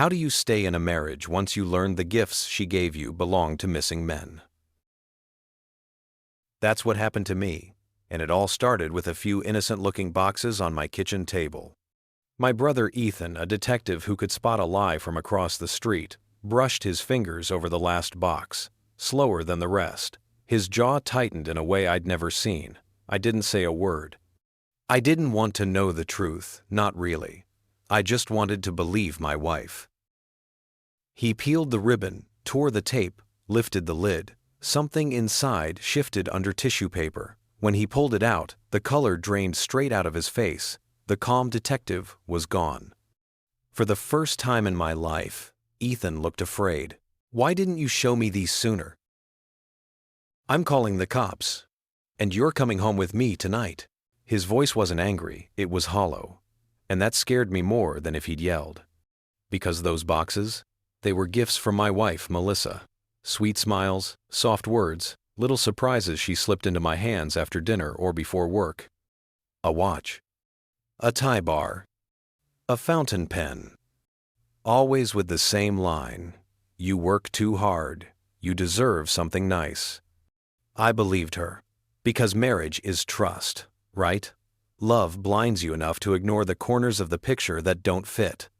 How do you stay in a marriage once you learn the gifts she gave you belong to missing men? That's what happened to me, and it all started with a few innocent-looking boxes on my kitchen table. My brother Ethan, a detective who could spot a lie from across the street, brushed his fingers over the last box, slower than the rest. His jaw tightened in a way I'd never seen. I didn't say a word. I didn't want to know the truth, not really. I just wanted to believe my wife. He peeled the ribbon, tore the tape, lifted the lid. Something inside shifted under tissue paper. When he pulled it out, the color drained straight out of his face. The calm detective was gone. For the first time in my life, Ethan looked afraid. "Why didn't you show me these sooner?" "I'm calling the cops. And you're coming home with me tonight." His voice wasn't angry, it was hollow. And that scared me more than if he'd yelled. Because those boxes, they were gifts from my wife, Melissa. Sweet smiles, soft words, little surprises she slipped into my hands after dinner or before work. A watch. A tie bar. A fountain pen. Always with the same line, "You work too hard. You deserve something nice." I believed her. Because marriage is trust, right? Love blinds you enough to ignore the corners of the picture that don't fit.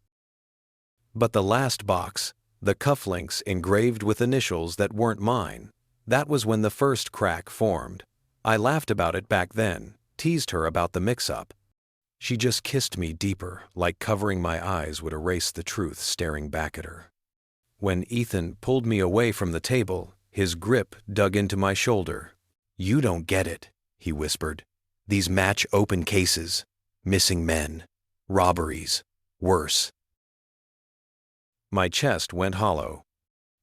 But the last box, the cufflinks engraved with initials that weren't mine, that was when the first crack formed. I laughed about it back then, teased her about the mix-up. She just kissed me deeper, like covering my eyes would erase the truth staring back at her. When Ethan pulled me away from the table, his grip dug into my shoulder. "You don't get it," he whispered. "These match open cases, missing men, robberies, worse." My chest went hollow.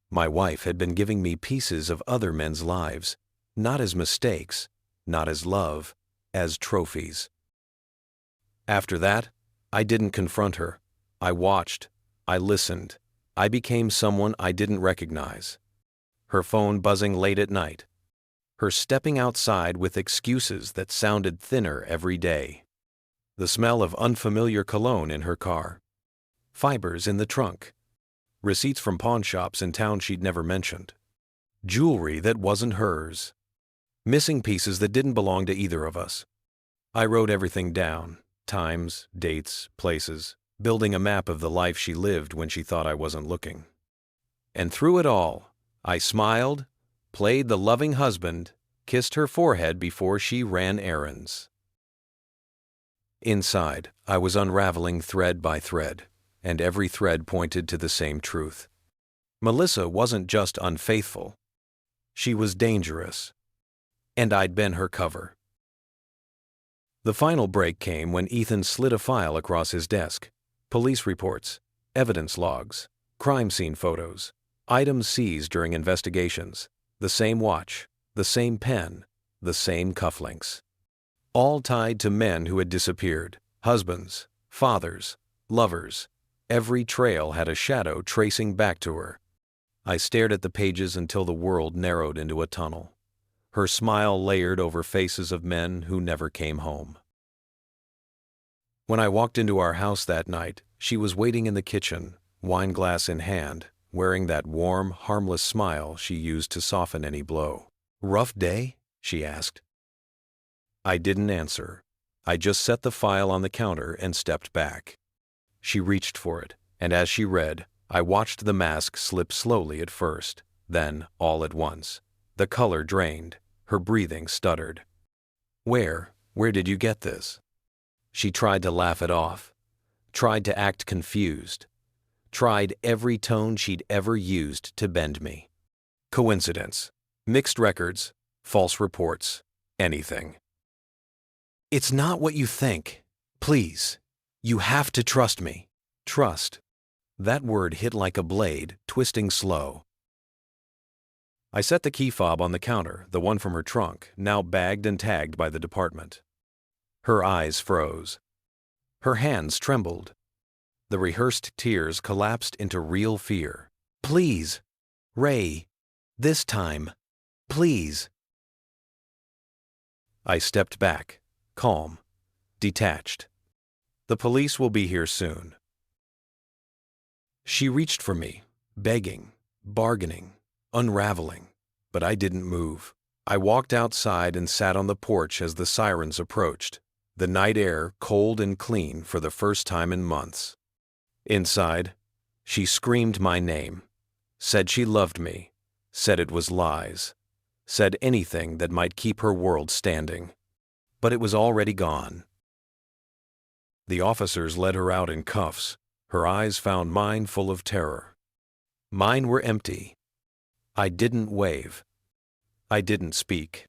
My wife had been giving me pieces of other men's lives, not as mistakes, not as love, as trophies. After that, I didn't confront her. I watched. I listened. I became someone I didn't recognize. Her phone buzzing late at night. Her stepping outside with excuses that sounded thinner every day. The smell of unfamiliar cologne in her car. Fibers in the trunk. Receipts from pawn shops in town she'd never mentioned. Jewelry that wasn't hers. Missing pieces that didn't belong to either of us. I wrote everything down. Times, dates, places, building a map of the life she lived when she thought I wasn't looking. And through it all, I smiled, played the loving husband, kissed her forehead before she ran errands. Inside, I was unraveling thread by thread, and every thread pointed to the same truth. Melissa wasn't just unfaithful. She was dangerous. And I'd been her cover. The final break came when Ethan slid a file across his desk. Police reports, evidence logs, crime scene photos, items seized during investigations, the same watch, the same pen, the same cufflinks. All tied to men who had disappeared, husbands, fathers, lovers. Every trail had a shadow tracing back to her. I stared at the pages until the world narrowed into a tunnel. Her smile layered over faces of men who never came home. When I walked into our house that night, she was waiting in the kitchen, wine glass in hand, wearing that warm, harmless smile she used to soften any blow. "Rough day?" she asked. I didn't answer. I just set the file on the counter and stepped back. She reached for it, and as she read, I watched the mask slip slowly at first, then, all at once, the color drained. Her breathing stuttered. Where did you get this?" She tried to laugh it off, tried to act confused, tried every tone she'd ever used to bend me. Coincidence, mixed records, false reports, anything. "It's not what you think. Please, you have to trust me." Trust. That word hit like a blade, twisting slow. I set the key fob on the counter, the one from her trunk, now bagged and tagged by the department. Her eyes froze. Her hands trembled. The rehearsed tears collapsed into real fear. "Please, Ray, this time, please." I stepped back, calm, detached. "The police will be here soon." She reached for me, begging, bargaining, unraveling, but I didn't move. I walked outside and sat on the porch as the sirens approached, the night air cold and clean for the first time in months. Inside, she screamed my name, said she loved me, said it was lies, said anything that might keep her world standing. But it was already gone. The officers led her out in cuffs. Her eyes found mine full of terror. Mine were empty. I didn't wave. I didn't speak.